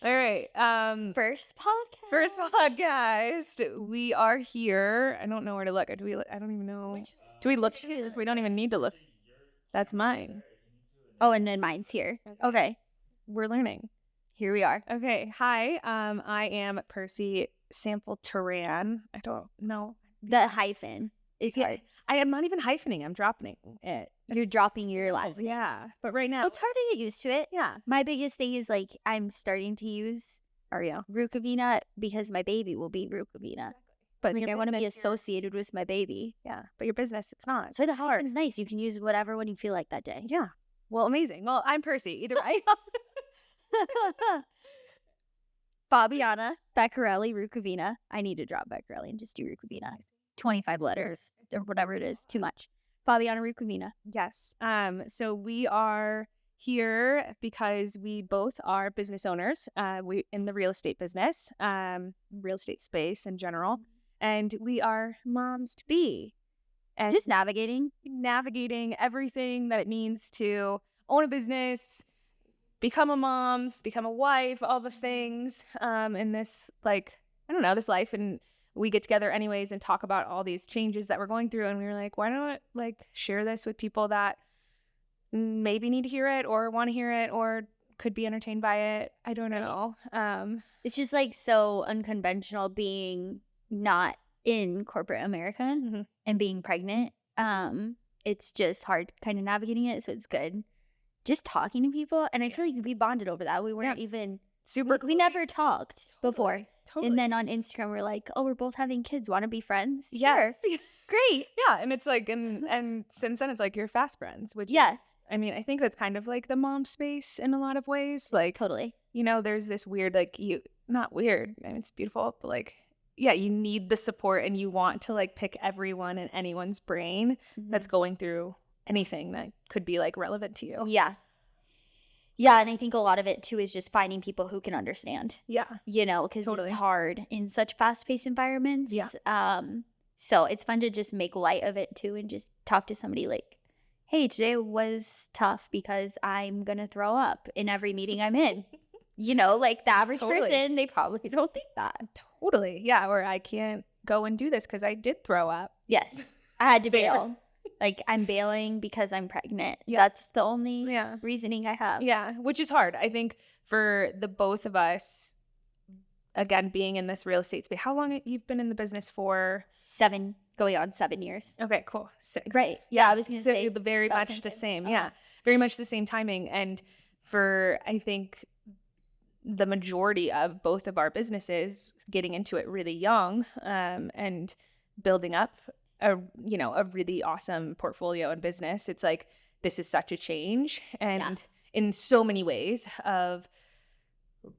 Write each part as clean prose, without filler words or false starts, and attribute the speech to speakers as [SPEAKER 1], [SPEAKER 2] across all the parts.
[SPEAKER 1] All right.
[SPEAKER 2] First podcast.
[SPEAKER 1] First podcast. We are here. I don't know where to look. I don't even know. Do we look? We don't even need to look. That's mine.
[SPEAKER 2] Oh, and then mine's here. Okay.
[SPEAKER 1] We're learning.
[SPEAKER 2] Here we are.
[SPEAKER 1] Okay. Hi. I am Percy Sample Turan. I don't know.
[SPEAKER 2] The hyphen is hard.
[SPEAKER 1] I am not even hyphening. I'm dropping it.
[SPEAKER 2] You're dropping your last name.
[SPEAKER 1] Yeah. But right now.
[SPEAKER 2] It's hard to get used to it.
[SPEAKER 1] Yeah.
[SPEAKER 2] My biggest thing is like I'm starting to use Rukavina because my baby will be Rukavina.
[SPEAKER 1] Exactly. But
[SPEAKER 2] like I want to be associated with my baby.
[SPEAKER 1] Yeah. But your business, it's not.
[SPEAKER 2] So the hyphen's nice. You can use whatever one you feel like that day.
[SPEAKER 1] Yeah. Well, amazing. Well, I'm Percy. Either way.
[SPEAKER 2] Fabbiana, Beccarelli, Rukavina. I need to drop Beccarelli and just do Rukavina. 25 letters or whatever it is. Too much. Fabbiana, Rukavina.
[SPEAKER 1] Yes. So we are here because we both are business owners. We in the real estate business, real estate space in general, and we are moms to be, and
[SPEAKER 2] just navigating
[SPEAKER 1] everything that it means to own a business, become a mom, become a wife, all the things in this, like, I don't know, this life. And we get together anyways and talk about all these changes that we're going through. And we were like, why not like share this with people that maybe need to hear it or want to hear it or could be entertained by it. I don't know.
[SPEAKER 2] It's just like so unconventional being not in corporate America and being pregnant. It's just hard kind of navigating it. So it's good just talking to people. And I feel like we bonded over that. We weren't even super. We never talked before. Totally. And then on Instagram, we're like, oh, we're both having kids. Want to be friends?
[SPEAKER 1] Yes.
[SPEAKER 2] Sure. Great.
[SPEAKER 1] Yeah. And it's like, and since then it's like you're fast friends, which is, I mean, I think that's kind of like the mom space in a lot of ways. Like,
[SPEAKER 2] totally.
[SPEAKER 1] You know, there's this weird, like not weird. I mean, it's beautiful, but like, yeah, you need the support and you want to like pick everyone and anyone's brain that's going through anything that could be like relevant to you.
[SPEAKER 2] Yeah. Yeah, and I think a lot of it, too, is just finding people who can understand.
[SPEAKER 1] Yeah.
[SPEAKER 2] You know, because it's hard in such fast-paced environments. Yeah. So it's fun to just make light of it, too, and just talk to somebody like, hey, today was tough because I'm going to throw up in every meeting I'm in. You know, like the average person, they probably don't think that.
[SPEAKER 1] Totally. Yeah, or I can't go and do this because I did throw up.
[SPEAKER 2] Yes. I had to bail. Like, I'm bailing because I'm pregnant. Yeah. That's the only reasoning I have.
[SPEAKER 1] Yeah, which is hard. I think for the both of us, again, being in this real estate space, how long you've been in the business for?
[SPEAKER 2] 7, going on 7 years.
[SPEAKER 1] Okay, cool. 6.
[SPEAKER 2] Right. Yeah, I was going to say.
[SPEAKER 1] Very much the same. Okay. Yeah, very much the same timing. And for, I think, the majority of both of our businesses, getting into it really young and building up a really awesome portfolio and business. It's like, this is such a change. And in so many ways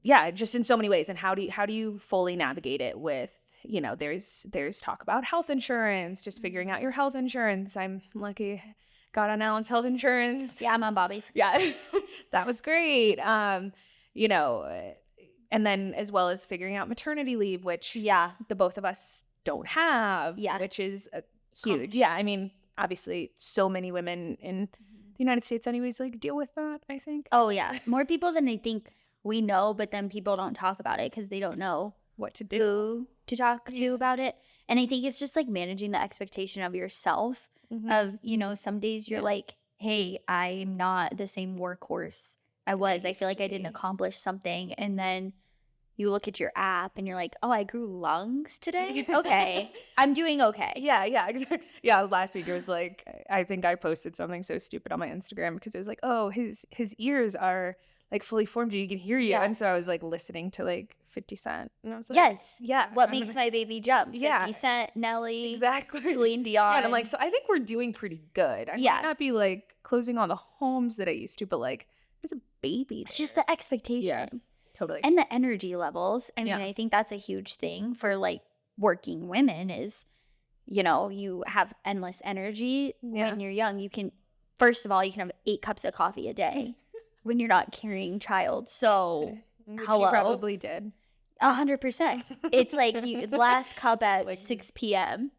[SPEAKER 1] just in so many ways. And how do you fully navigate it with, you know, there's talk about health insurance, just figuring out your health insurance. I'm lucky got on Alan's health insurance.
[SPEAKER 2] Yeah, I'm on Bobby's.
[SPEAKER 1] Yeah. That was great. You know, and then as well as figuring out maternity leave, which the both of us don't have, which is huge. Yeah, I mean, obviously, so many women in the United States anyways, like, deal with that, I think.
[SPEAKER 2] Oh, yeah. More people than I think we know, but then people don't talk about it because they don't know
[SPEAKER 1] what to do,
[SPEAKER 2] who to talk to about it. And I think it's just, like, managing the expectation of yourself of, you know, some days you're like, hey, I'm not the same workhorse I was. I feel like I didn't accomplish something. And then you look at your app and you're like, oh, I grew lungs today? Okay. I'm doing okay.
[SPEAKER 1] Yeah, exactly. Yeah, last week it was like, I think I posted something so stupid on my Instagram because it was like, oh, his ears are like fully formed and he can hear you. Yeah. And so I was like listening to like 50 Cent. And I was like,
[SPEAKER 2] yes. Yeah. What makes my baby jump? 50 Cent, Nelly.
[SPEAKER 1] Exactly.
[SPEAKER 2] Celine Dion.
[SPEAKER 1] Yeah, and I'm like, so I think we're doing pretty good. I might not be like closing all the homes that I used to, but like, there's a baby.
[SPEAKER 2] It's just the expectation.
[SPEAKER 1] Yeah. Totally.
[SPEAKER 2] And the energy levels. I mean, I think that's a huge thing for like working women is, you know, you have endless energy when you're young. You can, first of all, you can have 8 cups of coffee a day when you're not carrying child. So,
[SPEAKER 1] which you probably did.
[SPEAKER 2] 100%. It's like you last cup at like 6 p.m.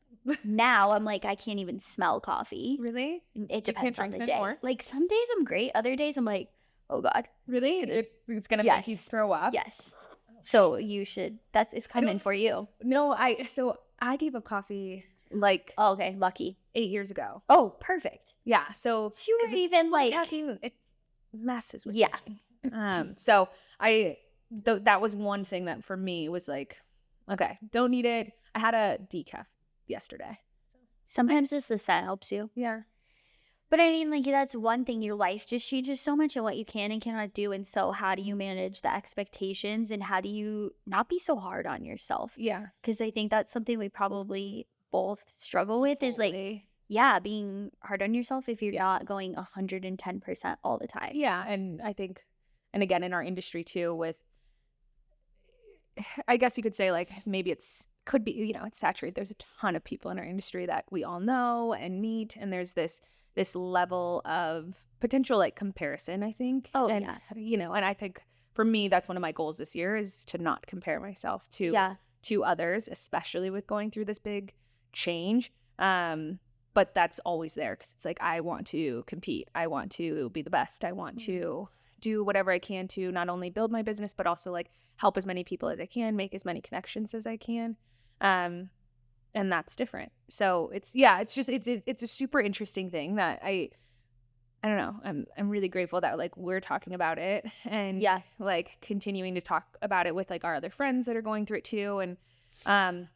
[SPEAKER 2] Now I'm like, I can't even smell coffee.
[SPEAKER 1] Really?
[SPEAKER 2] It depends on the day. More? Like some days I'm great. Other days I'm like, Oh God.
[SPEAKER 1] Really? It's gonna make you
[SPEAKER 2] Yes.
[SPEAKER 1] throw up?
[SPEAKER 2] Yes. So you should, it's coming for you.
[SPEAKER 1] No, I gave up coffee like
[SPEAKER 2] Oh, okay. Lucky.
[SPEAKER 1] 8 years ago.
[SPEAKER 2] Oh, perfect.
[SPEAKER 1] Yeah. So
[SPEAKER 2] So you were even like,
[SPEAKER 1] caffeine, it messes with
[SPEAKER 2] yeah.
[SPEAKER 1] me. So that was one thing that for me was like, okay, don't need it. I had a decaf yesterday.
[SPEAKER 2] Sometimes just the scent helps you.
[SPEAKER 1] Yeah.
[SPEAKER 2] But I mean, like, that's one thing. Your life just changes so much in what you can and cannot do. And so how do you manage the expectations and how do you not be so hard on yourself?
[SPEAKER 1] Yeah.
[SPEAKER 2] Because I think that's something we probably both struggle with is like, yeah, being hard on yourself if you're not going 110% all the time.
[SPEAKER 1] Yeah. And I think, and again, in our industry too, with, I guess you could say like maybe could be, it's saturated. There's a ton of people in our industry that we all know and meet. And there's this level of potential like comparison, I think.
[SPEAKER 2] Oh,
[SPEAKER 1] and,
[SPEAKER 2] yeah.
[SPEAKER 1] And I think for me, that's one of my goals this year is to not compare myself to others, especially with going through this big change. But that's always there because it's like, I want to compete. I want to be the best. I want to do whatever I can to not only build my business, but also like help as many people as I can, make as many connections as I can. And that's different. So it's a super interesting thing that I don't know. I'm really grateful that like we're talking about it and like continuing to talk about it with like our other friends that are going through it too. And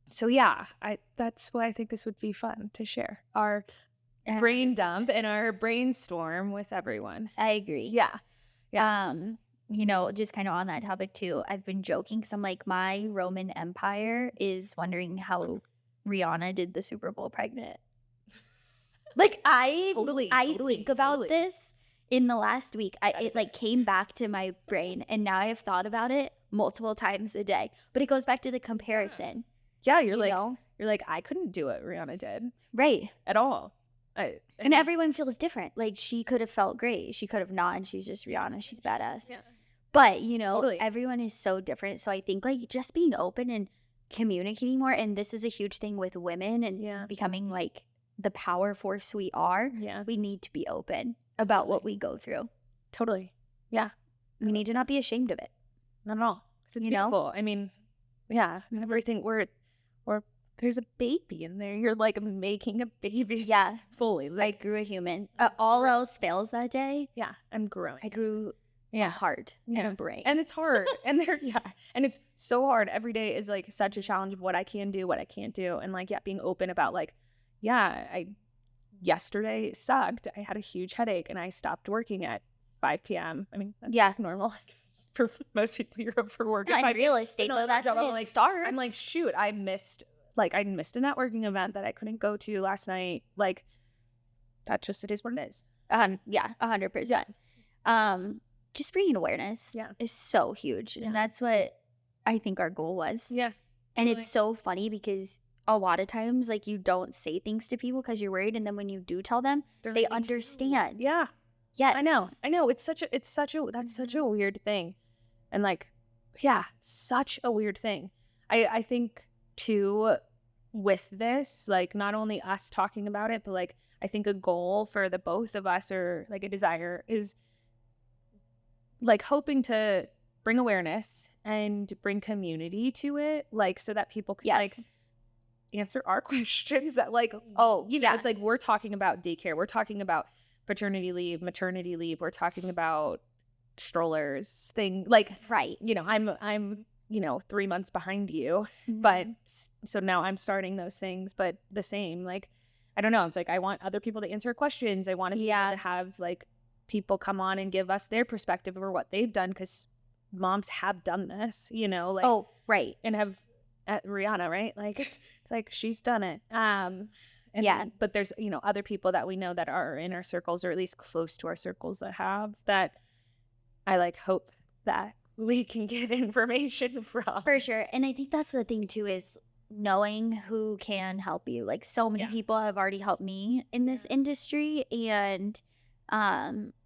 [SPEAKER 1] so yeah, that's why I think this would be fun to share our brain dump and our brainstorm with everyone.
[SPEAKER 2] I agree.
[SPEAKER 1] Yeah.
[SPEAKER 2] Just kind of on that topic too, I've been joking because I'm like, my Roman Empire is wondering how Rihanna did the Super Bowl pregnant. Like I think about this in the last week. It like came back to my brain and now I have thought about it multiple times a day. But it goes back to the comparison.
[SPEAKER 1] Yeah, you're like, I couldn't do what Rihanna did.
[SPEAKER 2] Right.
[SPEAKER 1] At all.
[SPEAKER 2] And everyone feels different. Like she could have felt great. She could have not. And she's just Rihanna. She's badass. Yeah. But, everyone is so different. So I think like just being open and communicating more. And this is a huge thing with women and becoming like the power force we are. Yeah. We need to be open about what we go through.
[SPEAKER 1] Totally. Yeah.
[SPEAKER 2] We need to not be ashamed of it.
[SPEAKER 1] Not at all. It's beautiful. I mean, yeah. Everything or there's a baby in there. You're like making a baby. Yeah. Fully. Like,
[SPEAKER 2] I grew a human. All else fails that day.
[SPEAKER 1] Yeah. I'm growing.
[SPEAKER 2] I grew a heart and a brain.
[SPEAKER 1] And it's hard. And and it's so hard. Every day is like such a challenge of what I can do, what I can't do. And like, being open about like, yesterday sucked. I had a huge headache and I stopped working at 5 p.m. I mean, that's normal, I guess. For most people, you're up for work.
[SPEAKER 2] Not in real estate, though. That's when it starts.
[SPEAKER 1] I'm like, shoot, I missed a networking event that I couldn't go to last night. Like, that just, it is what it is.
[SPEAKER 2] 100%. Just bringing awareness is so huge. And that's what I think our goal was. Yeah. And it's so funny because a lot of times, like, you don't say things to people because you're worried. And then when you do tell them, they understand.
[SPEAKER 1] Yeah. Yes. I know. That's such a weird thing. And like, such a weird thing. I think too, with this, like, not only us talking about it, but like, I think a goal for the both of us, or like a desire, is like hoping to bring awareness and bring community to it, like, so that people can like answer our questions that like, it's like, we're talking about daycare, we're talking about paternity leave, maternity leave, we're talking about strollers like,
[SPEAKER 2] right.
[SPEAKER 1] I'm 3 months behind you, but so now I'm starting those things, but the same, like, I don't know. It's like, I want other people to answer questions. I want to be able to have like people come on and give us their perspective over what they've done. 'Cause moms have done this, like,
[SPEAKER 2] oh, right.
[SPEAKER 1] And have Rihanna, right? Like, it's like, she's done it. But there's, other people that we know that are in our circles, or at least close to our circles, that have that. I like hope that we can get information from.
[SPEAKER 2] For sure. And I think that's the thing too, is knowing who can help you. Like, so many people have already helped me in this industry, and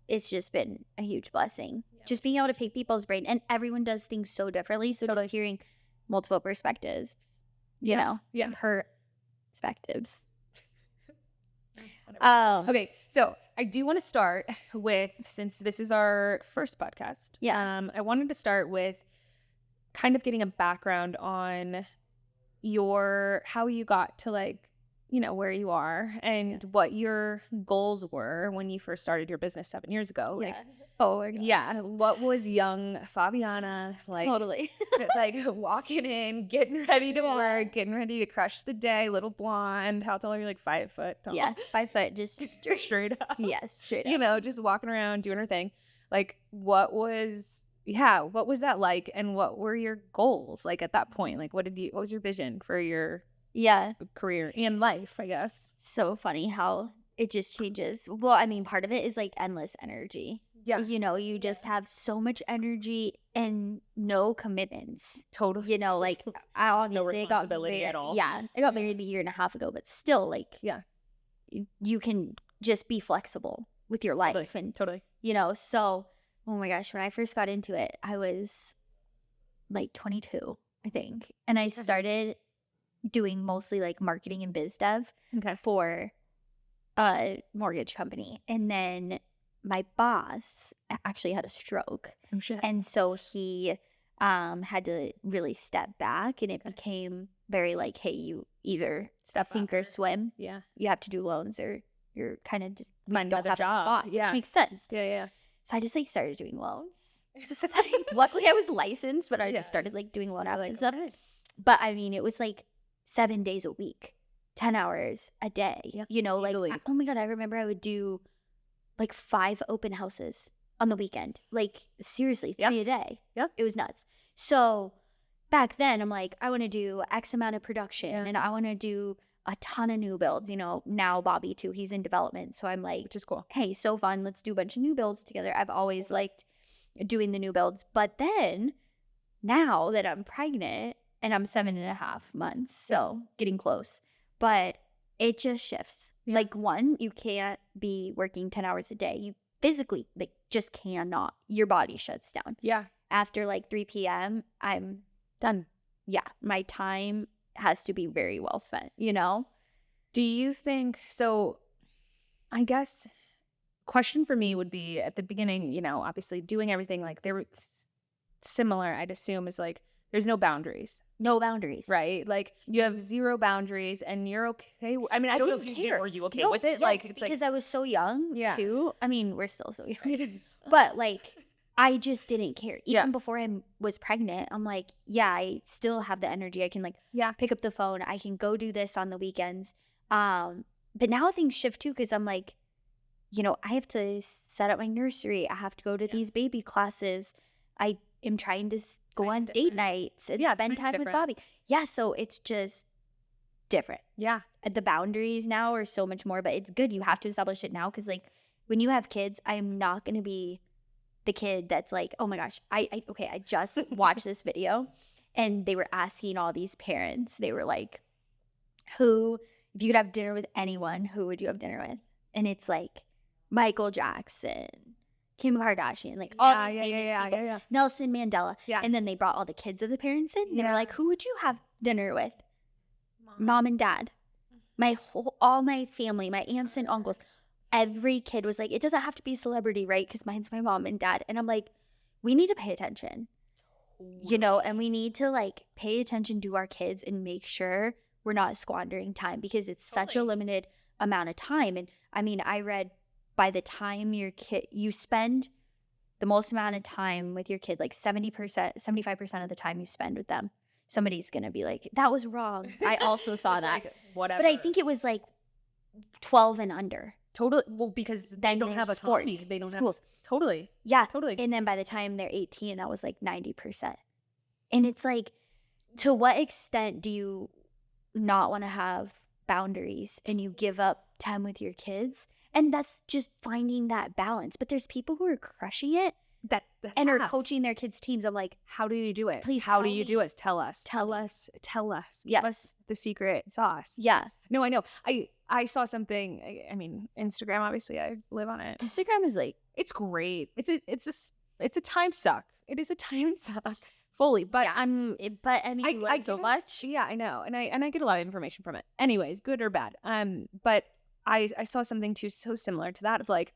[SPEAKER 2] it's just been a huge blessing. Just being able to pick people's brain, and everyone does things so differently. So just hearing multiple perspectives, perspectives.
[SPEAKER 1] Okay, so I do want to start with, since this is our first podcast, I wanted to start with kind of getting a background on how you got to like, where you are and what your goals were when you first started your business 7 years ago. Like,
[SPEAKER 2] oh my gosh.
[SPEAKER 1] Yeah. What was young Fabbiana like?
[SPEAKER 2] Totally.
[SPEAKER 1] Like walking in, getting ready to work, getting ready to crush the day, little blonde. How tall are you? Like 5 foot tall?
[SPEAKER 2] Yeah, 5 foot, just
[SPEAKER 1] straight up.
[SPEAKER 2] Yes, straight up.
[SPEAKER 1] Just walking around doing her thing. Like, what was that like, and what were your goals like at that point? Like, what was your vision for your career and life, I guess?
[SPEAKER 2] So funny how it just changes. Well, I mean, part of it is like endless energy. Yeah. You just have so much energy and no commitments.
[SPEAKER 1] Totally.
[SPEAKER 2] Like I obviously
[SPEAKER 1] no responsibility at all.
[SPEAKER 2] Yeah. I got married a year and a half ago, but still like you can just be flexible with your life. And
[SPEAKER 1] totally.
[SPEAKER 2] So oh my gosh, when I first got into it, I was like 22, I think. And I started doing mostly like marketing and biz dev for a mortgage company. And then my boss actually had a stroke.
[SPEAKER 1] Oh shit.
[SPEAKER 2] And so he had to really step back, and it became very like, hey, you either sink or swim.
[SPEAKER 1] Yeah.
[SPEAKER 2] You have to do loans, or you're kind of just
[SPEAKER 1] find another job.
[SPEAKER 2] A spot, which makes sense.
[SPEAKER 1] Yeah.
[SPEAKER 2] So I just like started doing loans. Luckily I was licensed, but I just started like doing loan apps and stuff. Okay. But I mean, it was like 7 days a week, 10 hours a day. Yeah. Like, oh my God, I remember I would do like 5 open houses on the weekend. Like seriously, 3 a day. Yeah. It was nuts. So back then I'm like, I want to do X amount of production and I want to do a ton of new builds. Now Bobby too, he's in development. So I'm like,
[SPEAKER 1] which is cool.
[SPEAKER 2] Hey, so fun. Let's do a bunch of new builds together. I've always liked doing the new builds. But then now that I'm pregnant and I'm 7.5 months, so getting close, but it just shifts. Like, one, you can't be working 10 hours a day. You physically like just cannot. Your body shuts down. Yeah. After like 3 p.m., I'm done. Yeah. My time has to be very well spent,
[SPEAKER 1] Do you think so? I guess question for me would be at the beginning, obviously doing everything like they were similar, I'd assume, is like there's no boundaries.
[SPEAKER 2] No boundaries.
[SPEAKER 1] Right? Like you have 0 boundaries and you're okay. I mean, I don't know if you do. Are you okay with it?
[SPEAKER 2] Yes,
[SPEAKER 1] like it's
[SPEAKER 2] because
[SPEAKER 1] like
[SPEAKER 2] I was so young too. I mean, we're still so young. But like I just didn't care. Even before I was pregnant, I'm like, I still have the energy. I can like pick up the phone. I can go do this on the weekends. But now things shift too, because I'm like, I have to set up my nursery. I have to go to these baby classes. I am trying to go on date nights and spend time with Bobby. Yeah, so it's just different. Yeah. The boundaries now are so much more, but it's good. You have to establish it now, because like when you have kids, I am not going to be the kid that's like, oh my gosh, I just watched this video and they were asking all these parents, they were like, if you could have dinner with anyone, who would you have dinner with? And it's like Michael Jackson, Kim Kardashian, like all these famous people, Nelson Mandela. Yeah. And then they brought all the kids of the parents in. Yeah. They're like, who would you have dinner with? Mom and dad. All my family, my aunts and uncles. Every kid was like, it doesn't have to be celebrity, right? Because mine's my mom and dad. And I'm like, we need to pay attention, and we need to like pay attention to our kids and make sure we're not squandering time, because it's such a limited amount of time. And I mean, I read by the time you spend the most amount of time with your kid, like 70%, 75% of the time you spend with them, somebody's going to be like, that was wrong. I also saw that. Like, whatever. But I think it was like 12 and under.
[SPEAKER 1] Totally. Well, because they don't have a sports. They don't schools. Totally.
[SPEAKER 2] Yeah. Totally. And then by the time they're 18, that was like 90%. And it's like, to what extent do you not want to have boundaries and you give up time with your kids? And that's just finding that balance. But there's people who are crushing it and are coaching their kids' teams. I'm like,
[SPEAKER 1] how do you do it?
[SPEAKER 2] Please,
[SPEAKER 1] how do you do it? Tell us.
[SPEAKER 2] Yes.
[SPEAKER 1] Give us the secret sauce. Yeah. No, I know. I saw something. I mean, Instagram. Obviously, I live on it.
[SPEAKER 2] Instagram is like,
[SPEAKER 1] it's great. It's a time suck. It is a time suck. Fully, but I mean,
[SPEAKER 2] you learn so much.
[SPEAKER 1] Yeah, I know, and I get a lot of information from it. Anyways, good or bad. But I saw something too so similar to that of like,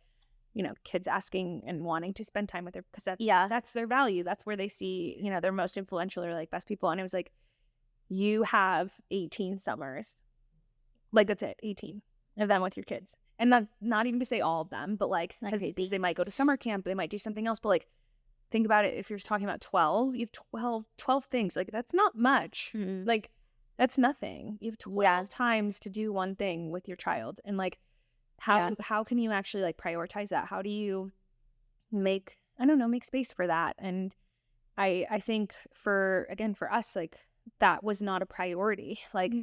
[SPEAKER 1] kids asking and wanting to spend time with their, because that's their value. That's where they see, their most influential or like best people. And it was like, you have 18 summers. Like that's it, 18 of them with your kids. And not even to say all of them, but like, because they might go to summer camp, they might do something else. But like, think about it. If you're talking about 12, you have 12 things. Like that's not much.
[SPEAKER 2] Mm-hmm.
[SPEAKER 1] Like that's nothing. You have 12 times to do one thing with your child. And like, how can you actually like prioritize that? How do you make space for that? And I think for us, like that was not a priority. Like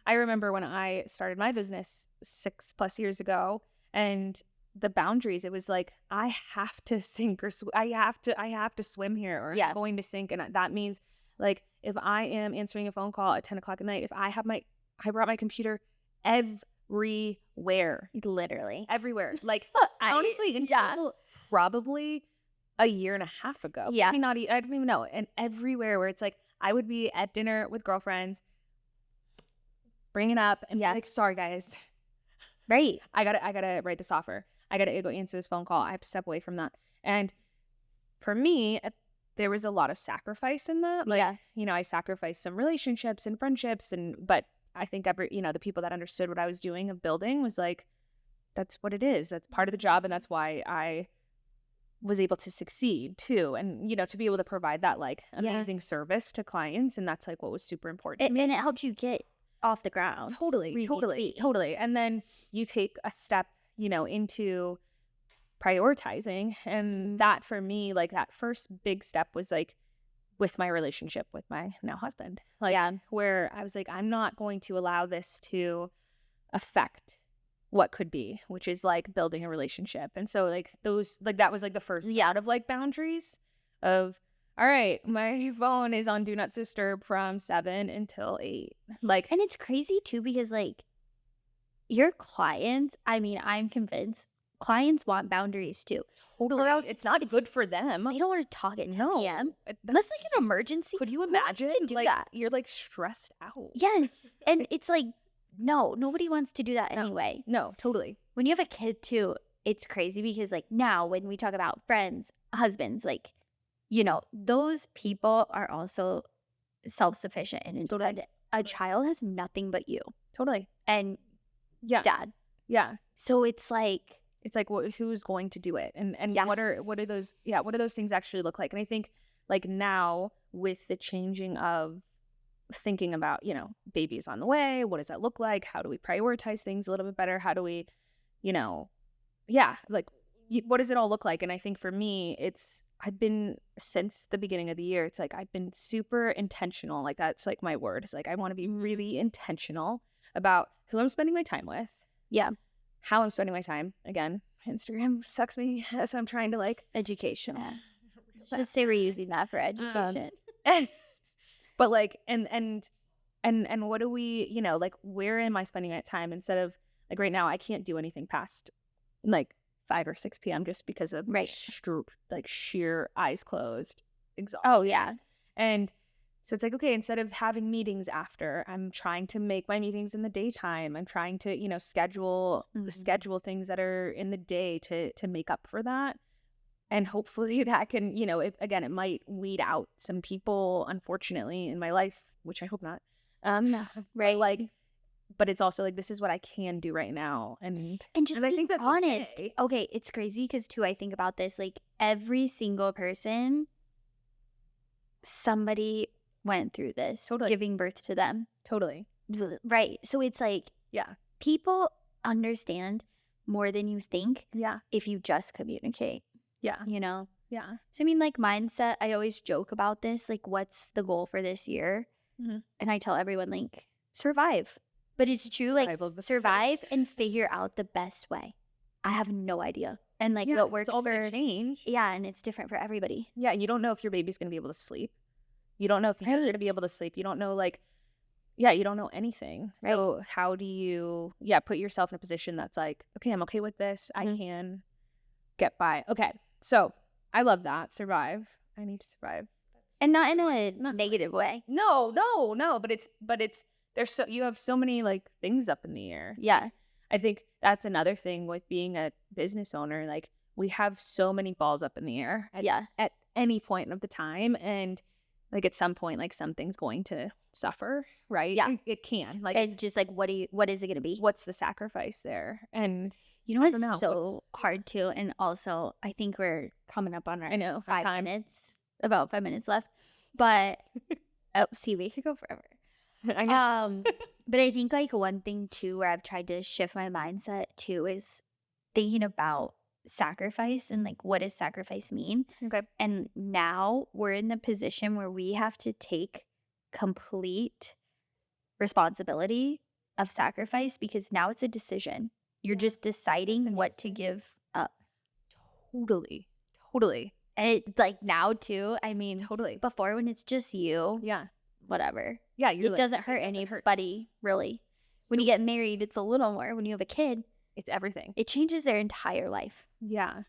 [SPEAKER 1] I remember when I started my business 6+ years ago, and the boundaries, it was like, I have to sink or I have to swim here, or I'm going to sink. And that means like, if I am answering a phone call at 10 o'clock at night, if I brought my computer everywhere,
[SPEAKER 2] literally
[SPEAKER 1] everywhere. Like honestly, until probably a year and a half ago.
[SPEAKER 2] Yeah.
[SPEAKER 1] Maybe not, I don't even know. And everywhere, where it's like, I would be at dinner with girlfriends, bring it up and be like, sorry guys.
[SPEAKER 2] Right.
[SPEAKER 1] I gotta write this offer. I gotta go answer this phone call. I have to step away from that. And for me, there was a lot of sacrifice in that. Like, I sacrificed some relationships and friendships, but I think the people that understood what I was doing of building was like, that's what it is. That's part of the job. And that's why I was able to succeed too. And, to be able to provide that like amazing service to clients. And that's like what was super important to me.
[SPEAKER 2] And it helped you get off the ground.
[SPEAKER 1] Totally. And then you take a step, into prioritizing. And that for me, like that first big step was like with my relationship with my now husband, like where I was like, I'm not going to allow this to affect what could be, which is like building a relationship. And so like that was like the first out of like boundaries of, all right, my phone is on Do Not Disturb from 7 until 8. Like,
[SPEAKER 2] and it's crazy too, because like your clients, I mean, I'm convinced clients want boundaries too.
[SPEAKER 1] Totally. It's not good for them.
[SPEAKER 2] They don't want to talk at 10 p.m. Unless like an emergency.
[SPEAKER 1] Could you imagine?
[SPEAKER 2] Who wants to do
[SPEAKER 1] like
[SPEAKER 2] that?
[SPEAKER 1] You're like stressed out.
[SPEAKER 2] Yes. And it's like, no, nobody wants to do that anyway.
[SPEAKER 1] No, totally.
[SPEAKER 2] When you have a kid too, it's crazy, because like now when we talk about friends, husbands, like, those people are also self-sufficient and independent. A child has nothing but you.
[SPEAKER 1] Totally.
[SPEAKER 2] And dad.
[SPEAKER 1] Yeah.
[SPEAKER 2] So it's like,
[SPEAKER 1] who's going to do it? And what are those things actually look like? And I think like now with the changing of thinking about, babies on the way, what does that look like? How do we prioritize things a little bit better? How do we, what does it all look like? And I think for me, I've been, since the beginning of the year, it's like I've been super intentional. Like that's like my word. It's like I want to be really intentional about who I'm spending my time with.
[SPEAKER 2] Yeah.
[SPEAKER 1] How I'm spending my time. Again, Instagram sucks me, so I'm trying to like
[SPEAKER 2] educational. Just say we're using that for education.
[SPEAKER 1] But like, and what do we, like, where am I spending my time? Instead of like right now, I can't do anything past like 5 or 6 p.m. just because of sheer eyes closed exhaustion.
[SPEAKER 2] Oh yeah.
[SPEAKER 1] And so it's like, okay, instead of having meetings after, I'm trying to make my meetings in the daytime. I'm trying to, schedule things that are in the day to make up for that. And hopefully that can, it might weed out some people, unfortunately, in my life, which I hope not.
[SPEAKER 2] Right.
[SPEAKER 1] Like, but it's also like, this is what I can do right now. And
[SPEAKER 2] I think that's honest. Okay. It's crazy because too, I think about this, like every single person, somebody went through this, giving birth to them.
[SPEAKER 1] Totally.
[SPEAKER 2] Right. So it's like, people understand more than you think.
[SPEAKER 1] Yeah.
[SPEAKER 2] If you just communicate.
[SPEAKER 1] Yeah.
[SPEAKER 2] Yeah.
[SPEAKER 1] So
[SPEAKER 2] I mean, like mindset, I always joke about this, like what's the goal for this year? Mm-hmm. And I tell everyone like survive. But it's true, like survive and figure out the best way. I have no idea. And like what works for
[SPEAKER 1] change.
[SPEAKER 2] Yeah, and it's different for everybody.
[SPEAKER 1] Yeah, you don't know if your baby's going to be able to sleep. You don't know if you're going to be able to sleep. You don't know you don't know anything. Right. So how do you put yourself in a position that's like, okay, I'm okay with this. Mm-hmm. I can get by. Okay. So I love that. Survive. I need to survive.
[SPEAKER 2] And not in a negative way.
[SPEAKER 1] No. But it's you have so many like things up in the air.
[SPEAKER 2] Yeah.
[SPEAKER 1] I think that's another thing with being a business owner. Like, we have so many balls up in the air at any point of the time. And like at some point, like something's going to suffer, right?
[SPEAKER 2] Yeah.
[SPEAKER 1] It can. Like,
[SPEAKER 2] it's just like, what is it going to be?
[SPEAKER 1] what's the sacrifice there? And
[SPEAKER 2] You know
[SPEAKER 1] I
[SPEAKER 2] what's
[SPEAKER 1] don't know.
[SPEAKER 2] so hard too? And also, I think we're coming up on our
[SPEAKER 1] I know,
[SPEAKER 2] 5
[SPEAKER 1] time.
[SPEAKER 2] minutes, about 5 minutes left. But, see, we could go forever.
[SPEAKER 1] I know.
[SPEAKER 2] But I think like one thing too, where I've tried to shift my mindset too, is thinking about sacrifice and like, what does sacrifice mean?
[SPEAKER 1] Okay.
[SPEAKER 2] And now we're in the position where we have to take complete responsibility of sacrifice, because now it's a decision. You're just deciding what to give up.
[SPEAKER 1] Totally.
[SPEAKER 2] And it, like, now too, I mean,
[SPEAKER 1] Totally.
[SPEAKER 2] before, when it's just you,
[SPEAKER 1] Yeah.
[SPEAKER 2] whatever.
[SPEAKER 1] Yeah.
[SPEAKER 2] It doesn't hurt anybody, really. When you get married, it's a little more. When you have a kid,
[SPEAKER 1] it's everything.
[SPEAKER 2] it changes their entire life.
[SPEAKER 1] Yeah.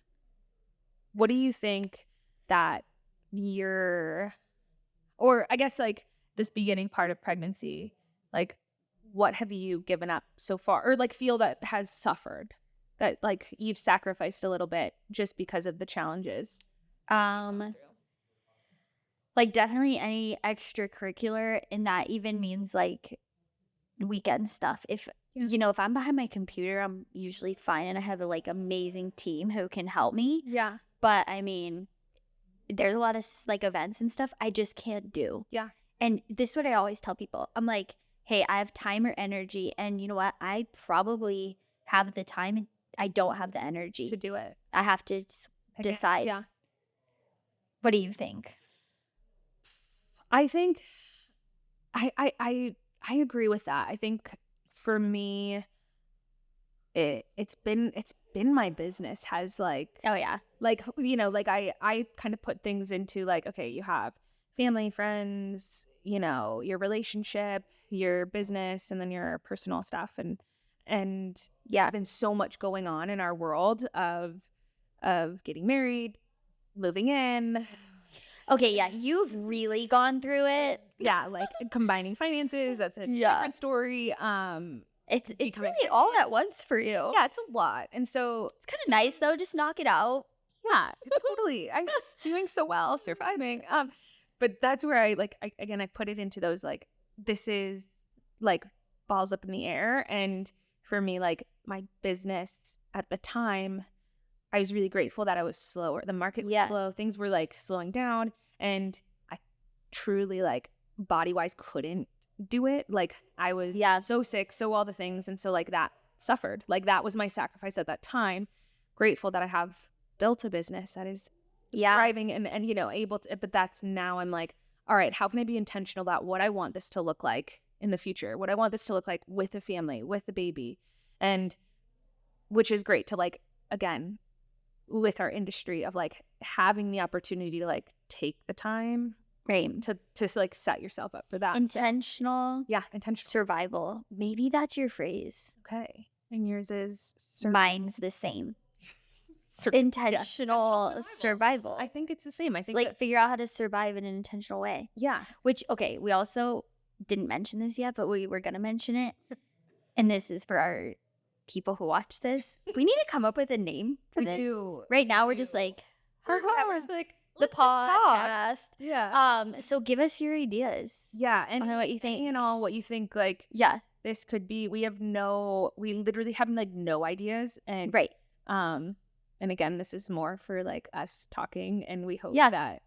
[SPEAKER 1] What do you think that or I guess like this beginning part of pregnancy, like, what have you given up so far, or like feel that has suffered, that like you've sacrificed a little bit just because of the challenges?
[SPEAKER 2] Like, definitely any extracurricular, and that even means like weekend stuff. If if I'm behind my computer, I'm usually fine, and I have a like amazing team who can help me.
[SPEAKER 1] Yeah.
[SPEAKER 2] But I mean, there's a lot of like events and stuff I just can't do.
[SPEAKER 1] Yeah.
[SPEAKER 2] And this is what I always tell people. I'm like, hey, I have time or energy, and you know what? I probably have the time, and I don't have the energy
[SPEAKER 1] To do it.
[SPEAKER 2] I have to decide.
[SPEAKER 1] Yeah.
[SPEAKER 2] What do you think?
[SPEAKER 1] I think I agree with that. I think for me, it's been my business has like,
[SPEAKER 2] Oh yeah.
[SPEAKER 1] like, like I kind of put things into like, okay, you have family, friends, your relationship, your business, and then your personal stuff. And yeah, there's been so much going on in our world of getting married, moving in.
[SPEAKER 2] Okay, yeah, you've really gone through it.
[SPEAKER 1] Yeah, like combining finances, that's a different story.
[SPEAKER 2] It's really all at once for you.
[SPEAKER 1] Yeah, it's a lot. And so
[SPEAKER 2] it's kind of nice though, just knock it out.
[SPEAKER 1] Yeah, totally. I'm just doing so well, surviving. But that's where I put it into those, like, this is like balls up in the air. And for me, like, my business at the time, I was really grateful that I was slower. The market was slow. Things were like slowing down, and I truly, like, body wise couldn't do it. Like, I was so sick, so all the things. And so like that suffered. Like, that was my sacrifice at that time. Grateful that I have built a business that is thriving and able to, but that's now I'm like, all right, how can I be intentional about what I want this to look like in the future? What I want this to look like with a family, with a baby. And which is great to, like, again, with our industry of like having the opportunity to like take the time to like set yourself up for that.
[SPEAKER 2] Intentional survival. Maybe that's your phrase.
[SPEAKER 1] Okay. And yours is
[SPEAKER 2] mine's the same. Intentional survival.
[SPEAKER 1] I think it's the same. I think
[SPEAKER 2] like figure out how to survive in an intentional way.
[SPEAKER 1] Yeah.
[SPEAKER 2] Which, okay, we also didn't mention this yet, but we were gonna mention it. And this is for our people who watch this. We need to come up with a name for this. Right now we're just like,
[SPEAKER 1] we're just like,
[SPEAKER 2] the podcast.
[SPEAKER 1] Yeah.
[SPEAKER 2] So give us your ideas.
[SPEAKER 1] Yeah. And
[SPEAKER 2] what you think.
[SPEAKER 1] What you think, like, this could be. We literally have like no ideas. And and again, this is more for like us talking, and we hope that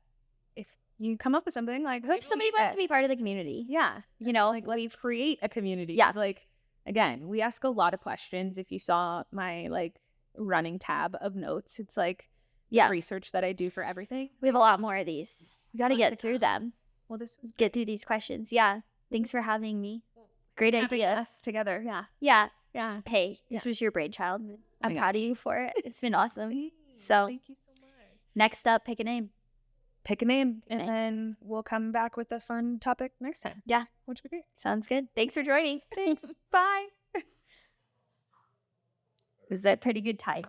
[SPEAKER 1] if you come up with something, like,
[SPEAKER 2] I hope somebody wants to be part of the community.
[SPEAKER 1] Yeah.
[SPEAKER 2] Like,
[SPEAKER 1] let's create a community.
[SPEAKER 2] Yeah.
[SPEAKER 1] Like, again, we ask a lot of questions. If you saw my like running tab of notes, it's like research that I do for everything.
[SPEAKER 2] We have a lot more of these. We got to get through them.
[SPEAKER 1] Well, this was
[SPEAKER 2] get through these questions. Yeah. Thanks for having me. Great idea.
[SPEAKER 1] Us together. Yeah.
[SPEAKER 2] Yeah.
[SPEAKER 1] Yeah.
[SPEAKER 2] Hey, this was your brainchild. I'm proud of you for it. It's been awesome.
[SPEAKER 1] Thanks.
[SPEAKER 2] So
[SPEAKER 1] thank you so much.
[SPEAKER 2] Next up, pick a name.
[SPEAKER 1] And then we'll come back with a fun topic next time.
[SPEAKER 2] Yeah.
[SPEAKER 1] Which would be great.
[SPEAKER 2] Sounds good. Thanks for joining.
[SPEAKER 1] Thanks. Bye.
[SPEAKER 2] Was that pretty good time?